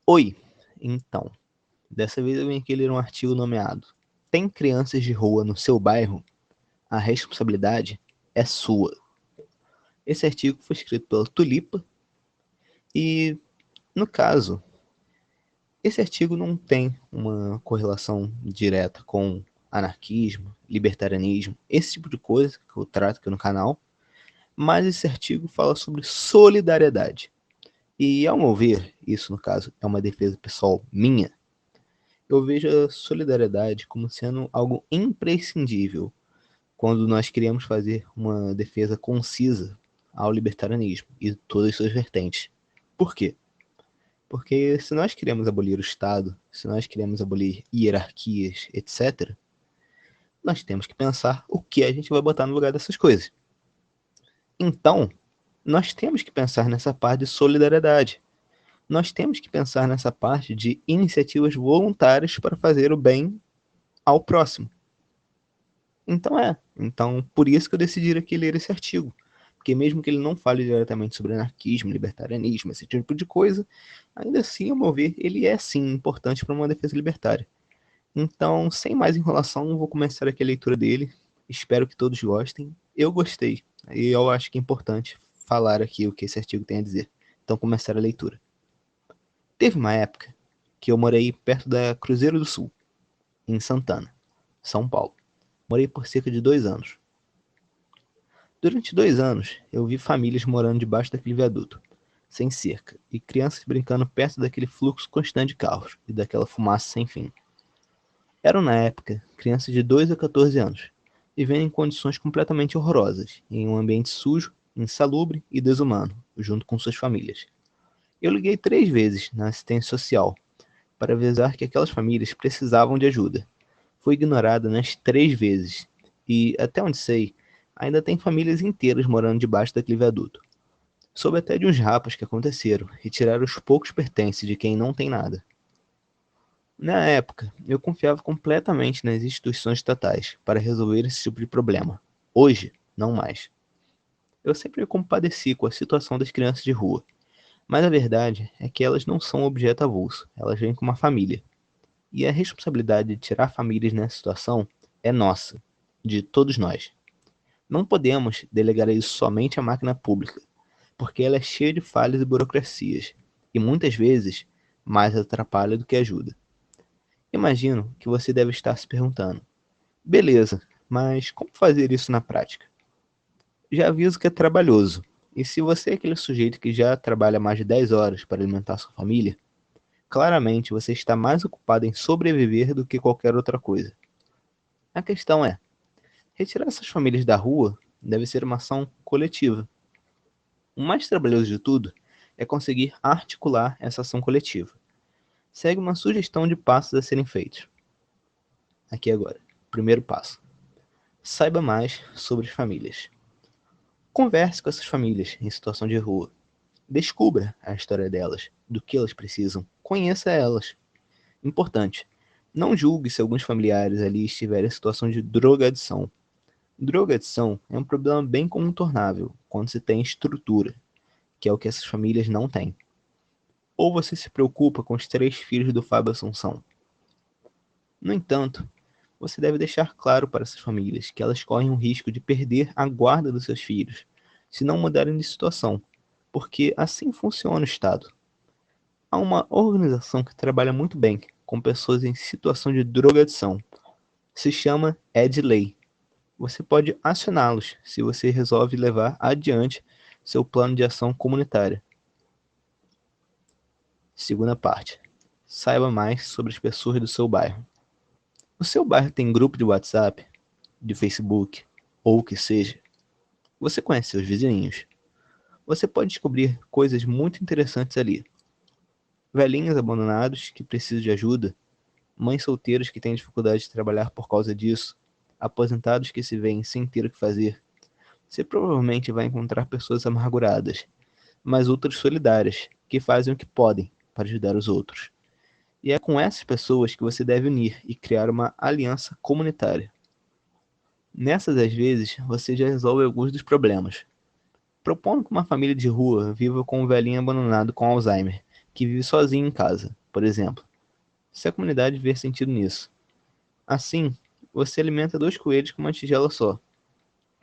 Oi, então, dessa vez eu vim aqui ler um artigo nomeado Tem crianças de rua no seu bairro? A responsabilidade é sua. Esse artigo foi escrito pela Tulipa e, no caso, esse artigo não tem uma correlação direta com anarquismo, libertarianismo, esse tipo de coisa que eu trato aqui no canal, mas esse artigo fala sobre solidariedade. E, ao meu ver, isso, no caso, é uma defesa pessoal minha. Eu vejo a solidariedade como sendo algo imprescindível quando nós queremos fazer uma defesa concisa ao libertarianismo e todas as suas vertentes. Por quê? Porque se nós queremos abolir o Estado, se nós queremos abolir hierarquias, etc., nós temos que pensar o que a gente vai botar no lugar dessas coisas. Então, nós temos que pensar nessa parte de solidariedade. Nós temos que pensar nessa parte de iniciativas voluntárias para fazer o bem ao próximo. Então, por isso que eu decidi aqui ler esse artigo. Porque mesmo que ele não fale diretamente sobre anarquismo, libertarianismo, esse tipo de coisa, ainda assim, ao meu ver, ele é sim importante para uma defesa libertária. Então, sem mais enrolação, vou começar aqui a leitura dele. Espero que todos gostem. Eu gostei. E eu acho que é importante falar aqui o que esse artigo tem a dizer. Então, começar a leitura. Teve uma época que eu morei perto da Cruzeiro do Sul, em Santana, São Paulo. Morei por cerca de 2 anos. Durante 2 anos, eu vi famílias morando debaixo daquele viaduto, sem cerca, e crianças brincando perto daquele fluxo constante de carros e daquela fumaça sem fim. Eram, na época, crianças de 2 a 14 anos, vivendo em condições completamente horrorosas, em um ambiente sujo, insalubre e desumano, junto com suas famílias. Eu liguei 3 vezes na assistência social para avisar que aquelas famílias precisavam de ajuda. Fui ignorada nas 3 vezes e, até onde sei, ainda tem famílias inteiras morando debaixo daquele viaduto. Soube até de uns rapas que aconteceram e tiraram os poucos pertences de quem não tem nada. Na época, eu confiava completamente nas instituições estatais para resolver esse tipo de problema. Hoje, não mais. Eu sempre me compadeci com a situação das crianças de rua, mas a verdade é que elas não são objeto avulso, elas vêm com uma família. E a responsabilidade de tirar famílias nessa situação é nossa, de todos nós. Não podemos delegar isso somente à máquina pública, porque ela é cheia de falhas e burocracias, e muitas vezes mais atrapalha do que ajuda. Imagino que você deve estar se perguntando: beleza, mas como fazer isso na prática? Já aviso que é trabalhoso, e se você é aquele sujeito que já trabalha mais de 10 horas para alimentar sua família, claramente você está mais ocupado em sobreviver do que qualquer outra coisa. A questão é: retirar essas famílias da rua deve ser uma ação coletiva. O mais trabalhoso de tudo é conseguir articular essa ação coletiva. Segue uma sugestão de passos a serem feitos. Aqui agora. Primeiro passo: saiba mais sobre as famílias. Converse com essas famílias em situação de rua. Descubra a história delas, do que elas precisam. Conheça elas. Importante: não julgue se alguns familiares ali estiverem em situação de drogadição. Drogadição é um problema bem contornável quando se tem estrutura, que é o que essas famílias não têm. Ou você se preocupa com os 3 filhos do Fábio Assunção. No entanto, você deve deixar claro para essas famílias que elas correm o risco de perder a guarda dos seus filhos, se não mudarem de situação, porque assim funciona o Estado. Há uma organização que trabalha muito bem com pessoas em situação de drogadição. Se chama EdLei. Você pode acioná-los se você resolve levar adiante seu plano de ação comunitária. Segunda parte: saiba mais sobre as pessoas do seu bairro. O seu bairro tem grupo de WhatsApp, de Facebook, ou o que seja? Você conhece seus vizinhos? Você pode descobrir coisas muito interessantes ali. Velhinhos abandonados que precisam de ajuda, mães solteiras que têm dificuldade de trabalhar por causa disso, aposentados que se veem sem ter o que fazer. Você provavelmente vai encontrar pessoas amarguradas, mas outras solidárias, que fazem o que podem para ajudar os outros. E é com essas pessoas que você deve unir e criar uma aliança comunitária. Nessas, às vezes, você já resolve alguns dos problemas. Propondo que uma família de rua viva com um velhinho abandonado com Alzheimer, que vive sozinho em casa, por exemplo, se a comunidade vê sentido nisso. Assim, você alimenta 2 coelhos com uma tigela só.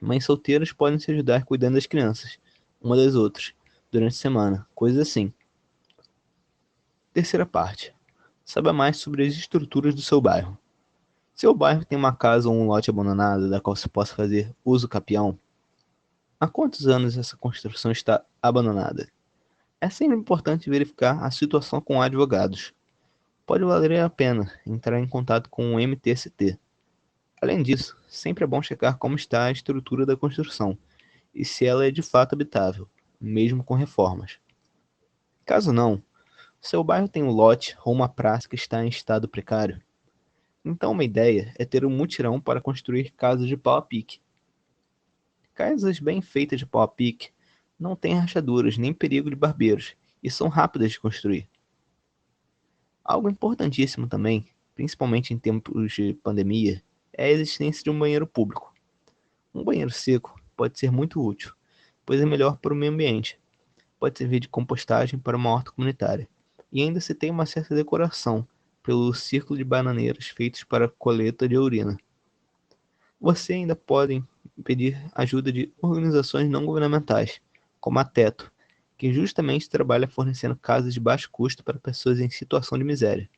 Mães solteiras podem se ajudar cuidando das crianças, uma das outras, durante a semana, coisas assim. Terceira parte. Saiba mais sobre as estruturas do seu bairro. Seu bairro tem uma casa ou um lote abandonado da qual se possa fazer uso capião? Há quantos anos essa construção está abandonada? É sempre importante verificar a situação com advogados. Pode valer a pena entrar em contato com o MTST. Além disso, sempre é bom checar como está a estrutura da construção e se ela é de fato habitável, mesmo com reformas. Caso não, seu bairro tem um lote ou uma praça que está em estado precário. Então uma ideia é ter um mutirão para construir casas de pau a pique. Casas bem feitas de pau a pique não têm rachaduras nem perigo de barbeiros e são rápidas de construir. Algo importantíssimo também, principalmente em tempos de pandemia, é a existência de um banheiro público. Um banheiro seco pode ser muito útil, pois é melhor para o meio ambiente. Pode servir de compostagem para uma horta comunitária. E ainda se tem uma certa decoração pelo círculo de bananeiras feitos para coleta de urina. Você ainda pode pedir ajuda de organizações não governamentais, como a Teto, que justamente trabalha fornecendo casas de baixo custo para pessoas em situação de miséria.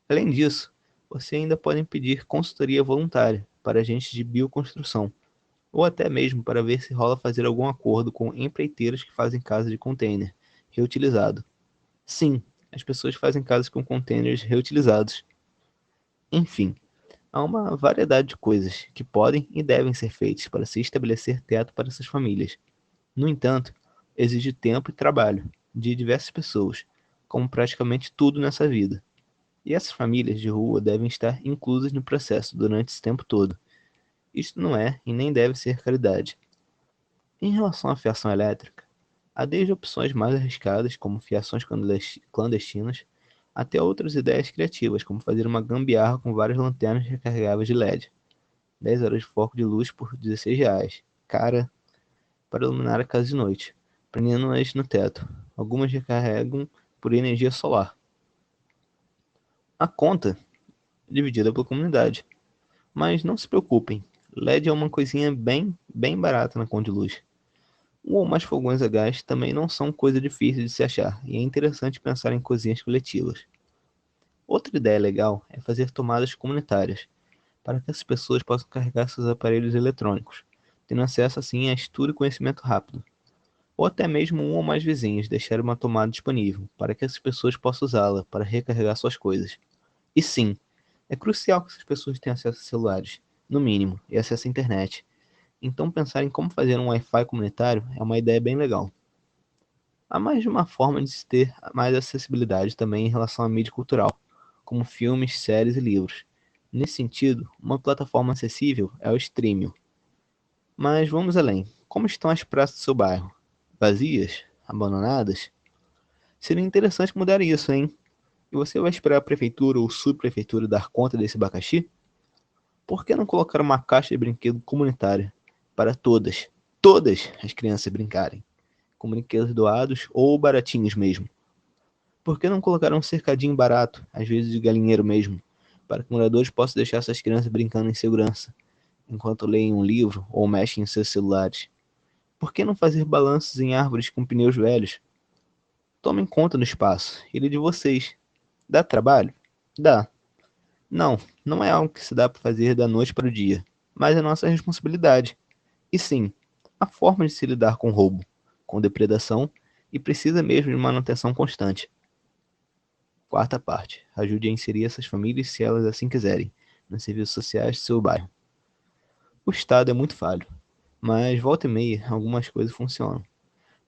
Além disso, você ainda pode pedir consultoria voluntária para agentes de bioconstrução, ou até mesmo para ver se rola fazer algum acordo com empreiteiras que fazem casa de container reutilizado. Sim, as pessoas fazem casas com containers reutilizados. Enfim, há uma variedade de coisas que podem e devem ser feitas para se estabelecer teto para essas famílias. No entanto, exige tempo e trabalho de diversas pessoas, como praticamente tudo nessa vida. E essas famílias de rua devem estar inclusas no processo durante esse tempo todo. Isto não é e nem deve ser caridade. Em relação à fiação elétrica, há desde opções mais arriscadas, como fiações clandestinas, até outras ideias criativas, como fazer uma gambiarra com várias lanternas recarregáveis de LED. 10 horas de foco de luz por R$ 16. Cara, para iluminar a casa de noite, prendendo-as no teto. Algumas recarregam por energia solar. A conta é dividida pela comunidade. Mas não se preocupem, LED é uma coisinha bem barata na conta de luz. Um ou mais fogões a gás também não são coisa difícil de se achar, e é interessante pensar em cozinhas coletivas. Outra ideia legal é fazer tomadas comunitárias, para que as pessoas possam carregar seus aparelhos eletrônicos, tendo acesso assim a estudo e conhecimento rápido. Ou até mesmo um ou mais vizinhos deixar uma tomada disponível, para que as pessoas possam usá-la para recarregar suas coisas. E sim, é crucial que essas pessoas tenham acesso a celulares, no mínimo, e acesso à internet. Então pensar em como fazer um Wi-Fi comunitário é uma ideia bem legal. Há mais de uma forma de se ter mais acessibilidade também em relação à mídia cultural, como filmes, séries e livros. Nesse sentido, uma plataforma acessível é o Streamio. Mas vamos além. Como estão as praças do seu bairro? Vazias? Abandonadas? Seria interessante mudar isso, hein? E você vai esperar a prefeitura ou subprefeitura dar conta desse abacaxi? Por que não colocar uma caixa de brinquedo comunitária para todas as crianças brincarem, com brinquedos doados ou baratinhos mesmo? Por que não colocar um cercadinho barato, às vezes de galinheiro mesmo, para que moradores possam deixar suas crianças brincando em segurança, enquanto leem um livro ou mexem em seus celulares? Por que não fazer balanços em árvores com pneus velhos? Tomem conta do espaço, ele é de vocês. Dá trabalho? Dá. Não, não é algo que se dá para fazer da noite para o dia, mas é nossa responsabilidade. E sim, há formas de se lidar com roubo, com depredação e precisa mesmo de manutenção constante. Quarta parte. Ajude a inserir essas famílias se elas assim quiserem, nos serviços sociais do seu bairro. O Estado é muito falho, mas volta e meia algumas coisas funcionam.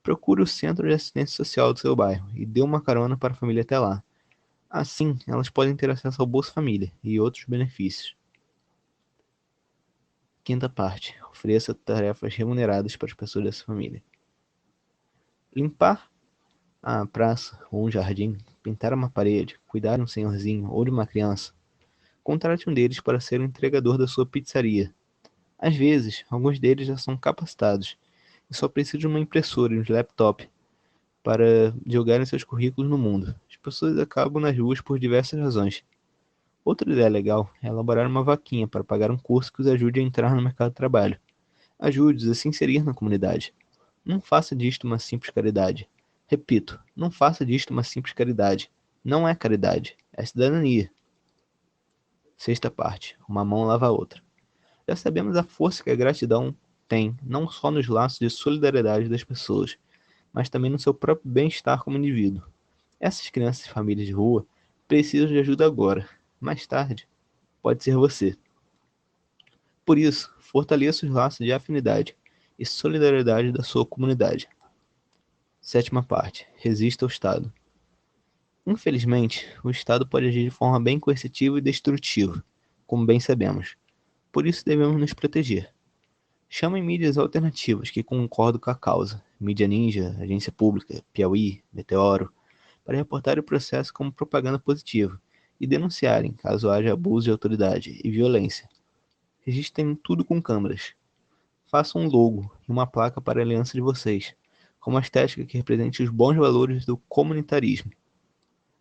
Procure o centro de assistência social do seu bairro e dê uma carona para a família até lá. Assim, elas podem ter acesso ao Bolsa Família e outros benefícios. Quinta parte. Ofereça tarefas remuneradas para as pessoas dessa família. Limpar a praça ou um jardim, pintar uma parede, cuidar de um senhorzinho ou de uma criança. Contrate um deles para ser o entregador da sua pizzaria. Às vezes, alguns deles já são capacitados e só precisam de uma impressora e um laptop para jogarem seus currículos no mundo. As pessoas acabam nas ruas por diversas razões. Outra ideia legal é elaborar uma vaquinha para pagar um curso que os ajude a entrar no mercado de trabalho. Ajude-os a se inserir na comunidade. Não faça disto uma simples caridade. Repito, não faça disto uma simples caridade. Não é caridade, é cidadania. Sexta parte. Uma mão lava a outra. Já sabemos a força que a gratidão tem, não só nos laços de solidariedade das pessoas, mas também no seu próprio bem-estar como indivíduo. Essas crianças e famílias de rua precisam de ajuda agora. Mais tarde, pode ser você. Por isso, fortaleça os laços de afinidade e solidariedade da sua comunidade. Sétima parte. Resista ao Estado. Infelizmente, o Estado pode agir de forma bem coercitiva e destrutiva, como bem sabemos. Por isso devemos nos proteger. Chamem mídias alternativas que concordam com a causa, Mídia Ninja, Agência Pública, Piauí, Meteoro, para reportar o processo como propaganda positiva e denunciarem caso haja abuso de autoridade e violência. Registrem tudo com câmeras. Façam um logo e uma placa para a aliança de vocês, com uma estética que represente os bons valores do comunitarismo.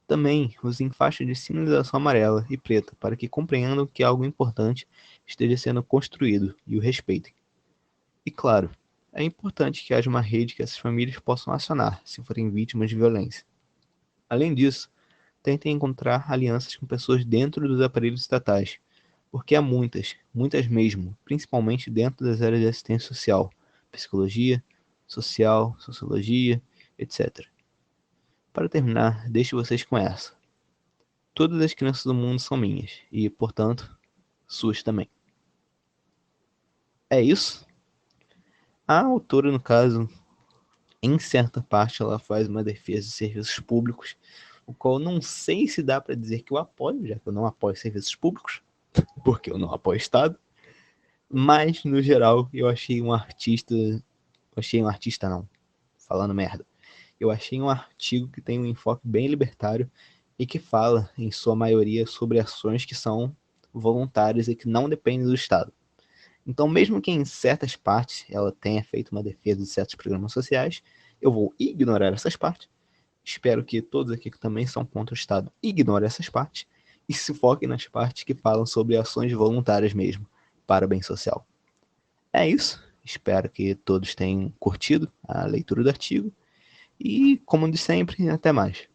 Também usem faixas de sinalização amarela e preta para que compreendam que algo importante esteja sendo construído e o respeitem. E claro, é importante que haja uma rede que essas famílias possam acionar se forem vítimas de violência. Além disso, tentem encontrar alianças com pessoas dentro dos aparelhos estatais, porque há muitas, muitas mesmo, principalmente dentro das áreas de assistência social, psicologia, social, sociologia, etc. Para terminar, deixo vocês com essa. Todas as crianças do mundo são minhas, e, portanto, suas também. É isso? A autora, no caso, em certa parte, ela faz uma defesa de serviços públicos, o qual não sei se dá para dizer que eu apoio, já que eu não apoio serviços públicos, porque eu não apoio o Estado, mas, no geral, eu achei um artista... Achei um artista, não, falando merda. Eu achei um artigo que tem um enfoque bem libertário e que fala, em sua maioria, sobre ações que são voluntárias e que não dependem do Estado. Então, mesmo que em certas partes ela tenha feito uma defesa de certos programas sociais, eu vou ignorar essas partes. Espero que todos aqui que também são contra o Estado ignorem essas partes e se foquem nas partes que falam sobre ações voluntárias mesmo, para o bem social. É isso. Espero que todos tenham curtido a leitura do artigo e, como de sempre, até mais.